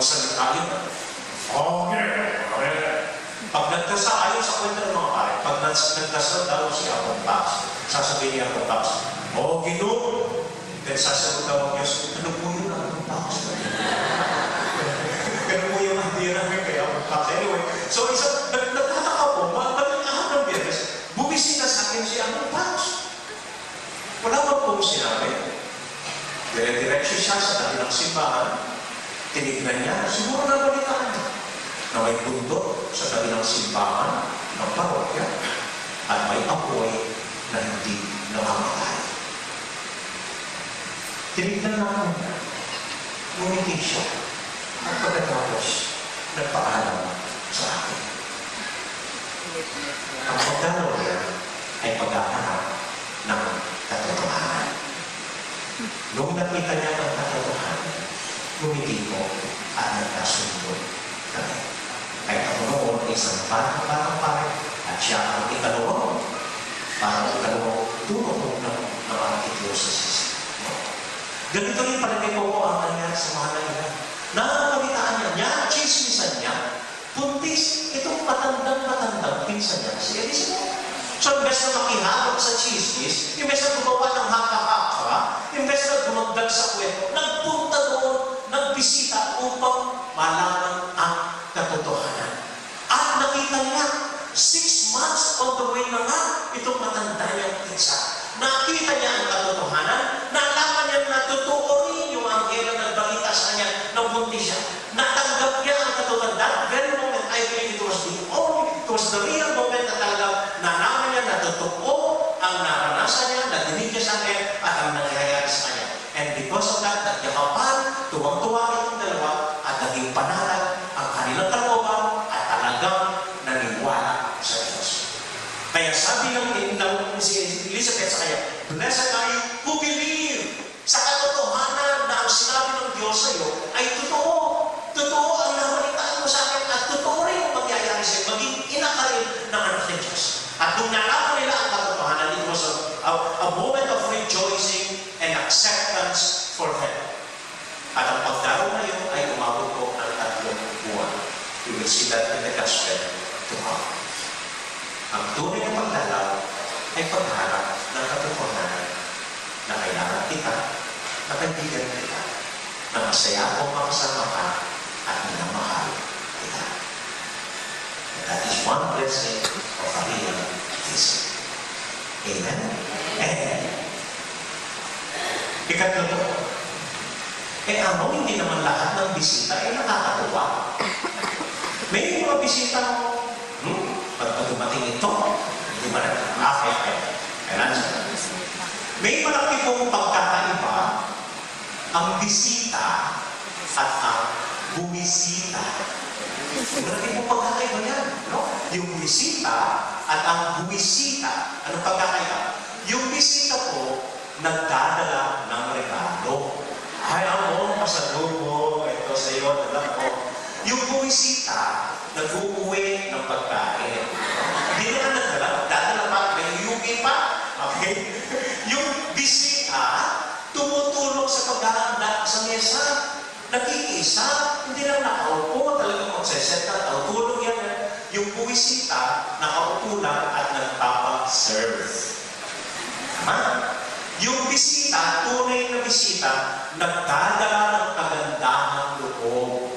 magsalita yun. Pag nagdasal, ayon sa kwento ng mga pare, pag nagdasal daw si Apong Pax, sasabihin niya Apong Pax, Ginoo! Then sasagot daw ang Diyos, ano po yun Apong Pax? Ganun po yung idea namin kay Apong Pax. Anyway, so nagtataka po, matatahan ng Biyernes, bumisita sa akin si Apong Pax. Wala pa po sinabi. Dire-diretso siya sa dahilang simbahan, tinignan niya, siguro nabalitaan niya na may bundok sa dahilang simbahan ng parokya at may apoy na hindi namamatay. Tinignan namin niya, ngumiti siya at pagkatapos nagpaalam sa akin. Ang pagdalaw niya ay paghahanap ng katotohanan. Nung nakita niya ang katotohanan, ngumiti ko at nagkasundo kami. Ay ako noon isang parang pare at siya ang ikalawang tunong ng arkidiocese. Ganito rin palagay ko ang nangyari sa mga nailan. Nakakalitaan niya, chismisan niya, puntis, itong matandang pinsan niya, si Elizabeth. So, imbes na makihalap sa chismis, imbes na gumawa ng haka-haka, imbes na dumagdag sa kwento, nagpunta doon, nagbisita upang malaman ang katotohanan. At nakita niya, 6 months on the way na nga, itong matanda niyang pinsan. Nakita niya ang katotohanan, nalaman niya na totoo rin yung anghel na nagbalita sa kanya ng buntis siya. Natanggap niya ang katotohanan. That very moment, I believe it was the real moment na talagang nalaman niya na totoo ang naranasan niya, na dinig niya sa akin, at ang nangyayari sa kanya. And because of that, nagyakapan, tuwang-tuwa itong dalawa, at naging panatag ang kanilang kalooban, at talagang naniwala sa Diyos. Kaya sabi ng si Elizabeth sa kanya, blessed are you who believe sa katotohanan na ang sinabi ng Diyos sa iyo ay totoo. Totoo ang nabalitaan mo sa akin at totoo rin ang magyayari sa iyo. Maging ina ka rin ng anak ng Diyos. At nung nalaman nila ang katotohanan, it was a moment of rejoicing and acceptance for them. At ang pagdaraw na yun ay umabot po ng 3 buwan. You will see that in the gospel tomorrow. Ang tunay na pagdalaw ay pagharap ng katotohanan na kailangan kita, na kaibigan kita, na masaya akong makasama ka at minamahal kita. And that is one blessing of a real visit. Amen? Amen. Ikatlo po, hindi naman lahat ng bisita ay nakakatuwa. May mga bisita mo, pag dumating ito, hindi ba may malaki pong pagkakaiba ang bisita at ang bumisita. Malaki pong pagkakaiba yan. No? Yung bisita at ang bumisita. Anong pagkakaiba? Yung bisita po, nagdadala ng regalo. Ay, pasalubong, ito sa iyo, dala ko. Yung bumisita, nag-uuwi ng pagkain. Hindi na nagdala, dadala pa, may yuki pa. Okay? Yung bisita, tumutulong sa paghahanda sa mesa. Nakikisa, hindi lang nakaupo, talagang magseset na, tulong yan. Yung bumisita, nakaupo lang at nagpapa-serve. Yung bisita, tunay na bisita, nagdadala ng kagandahang loob.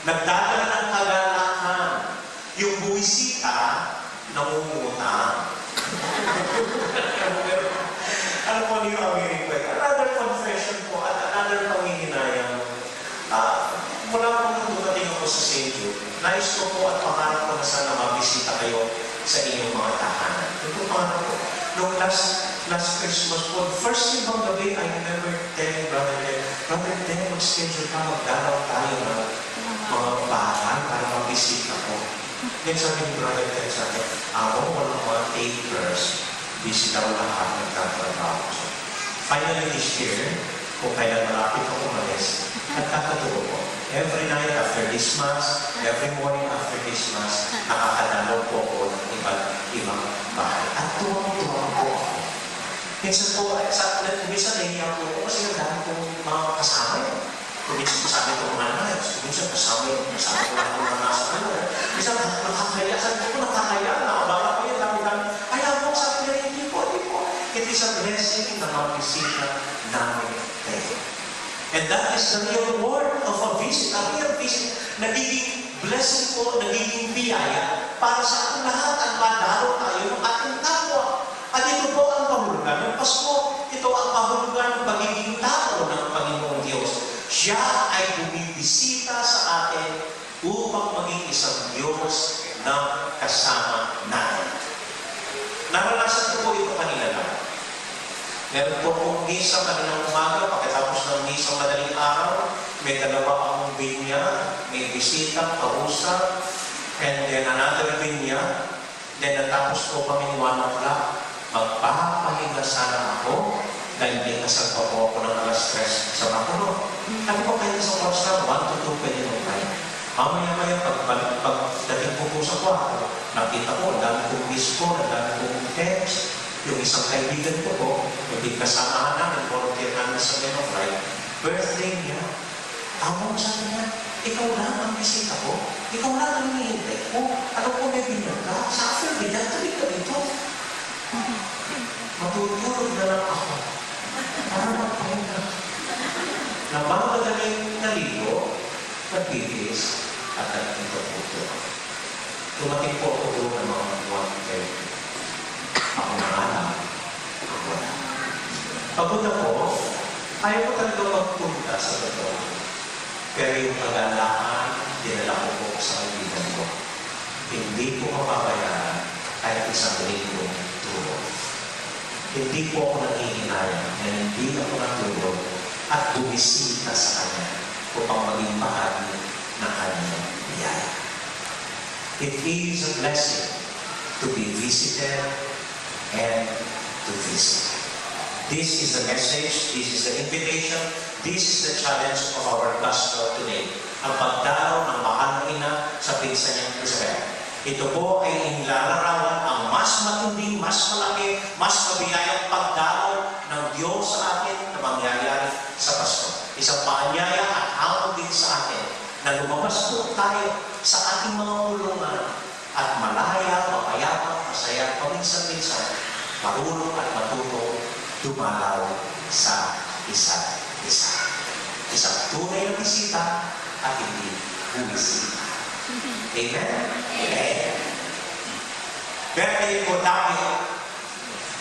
Nagdadala ng kagalakan. Yung buwisita, nangungutang. Ano po niyo ang i-request? Another confession po at another panghihinayang. Mula po nung dumating ako sa St. Jude, nais ko po at pangarap ko na sana mabisita kayo sa inyong mga tahanan. Ito pangarap ko. Nung last Christmas po, first ibang gabi, I remember telling Brother Ted, mag-schedule ka, magdalaw tayo ng mga bahan para mabisita ko. Then sabi ni Brother Ted sa akin, walang mga takers, busy daw lahat nagtatrabaho. So, finally this year, kung kailan malapit ako umalis, nagkakaturo ko. Every night after this Mass, every morning after this Mass, nakakadalaw po ako ng iba't ibang bahay. At tuwang-tuwa po ako. Minsan po, minsan nahiya po ako kasi ang dami kong mga kasama yun. Minsan po sabi ko mga nights, minsan kasama ko lang kung nasa ano. Minsan, nakakaya. Sabi ko, nakakaya. Nakabala ko yun, dami-dami. Kaya mo, sabi niya, hindi po. It is a blessing na mabisita namin kayo. And that is the real word of a visit. A real visit, nagiging blessing po, nagiging biyaya para sa ating lahat at madalo tayo ng ating kapwa. At ito po ang kahulugan ng Pasko. Ito ang kahulugan ng pagiging tao ng Panginoong Diyos. Siya ay bumibisita sa atin upang maging isang Diyos ng kasama natin. Naranasan ko po ito kanina lang. Meron po akong misa kaninang umaga, pagkatapos ng misa madaling araw, may dalawa akong binya, may bisita, kausap, and then another binya. Then natapos po kami 1 o'clock, magpapahinga sana ako, dahil may kasal pa po ako ng alas 3 sa Bacolod. Sabi ko kayo sa Costa, 1 to 2 pwede mo tayo. Mamaya-maya, pagdating po sa kwarto, nakita ko, ang dami kong miss ko, ang dami kong text. Yung isang kaibigan ko po, yung kasamahan namin, volunteer namin sa Menofry, birthday niya, tawag sa niya, ikaw lang ang bisita ko, ikaw lang ang hinihintay ko, ano po may binyag ka? Sa after binyag, tuloy ka dito. Matutulog na lang ako. Para magpahinga. Na mga madaling naligo, nagbibis, at nagtito-puto. Tumating po ako doon ng mga 1:30. Ako na nga lang. Ako wala. Papunta po, ayaw ko talaga magpunta sa totoo. Pero yung pag-alahan, dinala ko po sa kaibigan ko. Hindi po mapabayaran kahit isang linggo tulog. Hindi po ako nangihinayang na hindi ako natulog at bumisita sa kanya upang maging bahagi ng kanyang biyaya. It is a blessing to be visited and to visit. This is the message, this is the invitation, this is the challenge of our gospel today. Ang pagdaraw ng mahal na ina sa pinsan niyang Isabel. Ito po ay inilalarawan ang mas matindi, mas malaki, mas mabiyayang pagdaraw ng Diyos sa atin na mangyayari sa Pasko. Isang paanyaya at hamon din sa atin na lumabas po tayo sa ating mga kulungan at malaya, mapayapa, masaya, paminsan-minsan, marunong at matutong dumalaw sa isa't isa. Isang tunay na bisita at hindi bumisita. Amen? Amen. Birthday ko dami.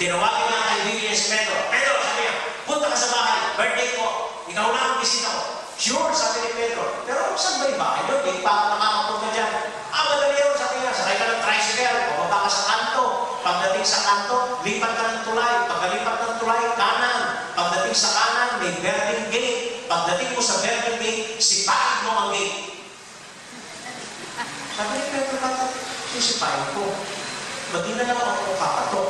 Tinawagin ng kaibigan niya si Pedro. Pedro, sabi niya, punta ka sa bahay. Birthday ko. Ikaw na ang bisita ko. Sure, sabi ni Pedro. Pero saan ba yung bahay doon? Hindi pa ako nakakapunta dyan. Madali yun, sabi niya. Sakay ka ng tricycle. Pababa ka sa kanto. Pagdating sa kanto, lipat ka ng tulay. Pagkalipat ng tulay, kanan. Pagdating sa kanan, may Berlin Gate. Pagdating mo sa Berlin Gate, sipain mo ang gate. Sabi ni Pedro, sisipain ko. Ba't na lang ako kakatok?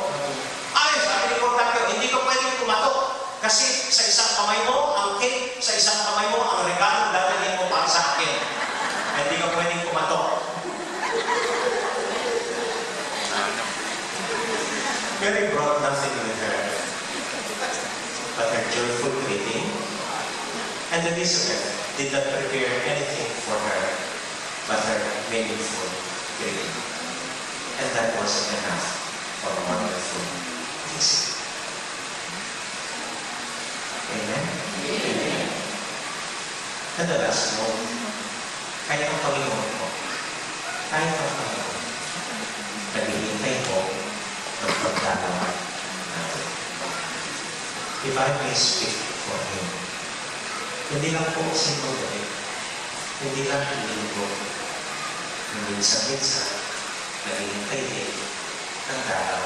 Ay, sabi ni Cortapio, hindi ka pwedeng kumatok. Kasi sa isang kamay mo, ang cake, sa isang kamay mo, ang regalo dadalhin mo para sa akin. Hindi ka pwedeng kumatok. Mary brought nothing with her but her joyful greeting, and Elizabeth did not prepare anything for her but her meaningful greeting. And that wasn't enough for a wonderful visit. Amen? Amen. Madalas, no, kahit ang Panginoon ko, kahit ang Panginoon, naghihintay ko ng pagdalaman natin. If I may speak for Him, hindi lang po simple gabi, hindi lang linggo, minsan-minsan, naghihintay din ng dalawa